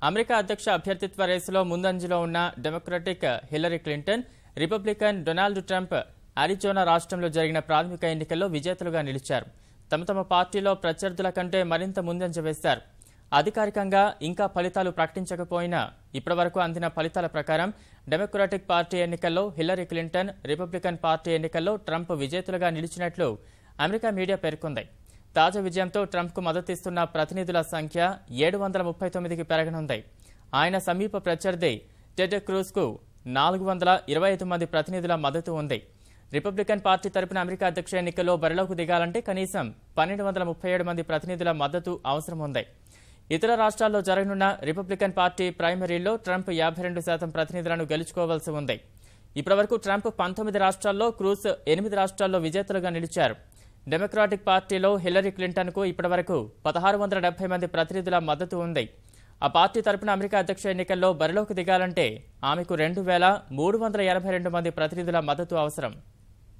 America అధ్యక్ష అభ్యర్థిత్వ రేసులో ముందంజలో ఉన్న democratic Hillary Clinton, Republican Donald Trump Arizona రాష్ట్రంలో జరిగిన ప్రాథమిక ఎన్నికల్లో విజేతలుగా నిలిచారు. తమ పార్టీలో ప్రత్యర్థుల కంటే మరింత ముందంజ వేశారు. అధికారికంగా ఇంకా ఫలితాలు ప్రకటించకపోయినా ఇప్పటివరకు అందిన ఫలితాల ప్రకారం డెమోక్రాటిక్ పార్టీ ఎన్నికల్లో హిల్లరీ క్లింటన్, రిపబ్లికన్ పార్టీ ఎన్నికల్లో ట్రంప్ విజేతలుగా నిలిచినట్లు అమెరికా మీడియా పేర్కొంది. తాజా విజయంతో ట్రంప్కు మద్దతిస్తున్న ప్రతినిధుల సంఖ్య 739కి పెరగనుంది. ఆయన సమీప ప్రత్యర్థి టెడ్ క్రూజ్కు 425 మంది ప్రతినిధుల మద్దతు ఉంది. రిపబ్లికన్ పార్టీ తరపున అమెరికా అధ్యక్ష ఎన్నికల్లో బరిలోకి దిగాలంటే కనీసం 1237 మంది ప్రతినిధుల మద్దతు అవసరం ఉంది. ఇతర రాష్ట్రాల్లో జరగనున్న రిపబ్లికన్ పార్టీ ప్రైమరీల్లో ట్రంప్ 52% ప్రతినిధులను గెలుచుకోవాల్సి ఉంది. ఇప్పటివరకు ట్రంప్ 19 రాష్ట్రాల్లో, క్రూజ్ 8 రాష్ట్రాల్లో విజేతలుగా నిలిచారు. డెమోక్రాటిక్ పార్టీలో హిల్లరీ క్లింటన్కు ఇప్పటివరకు 1670 మంది ప్రతినిధుల మద్దతు ఉంది. ఆ పార్టీ తరపున అమెరికా అధ్యక్ష ఎన్నికల్లో బరిలోకి దిగాలంటే ఆమెకు 2382 మంది ప్రతినిధుల మద్దతు అవసరం.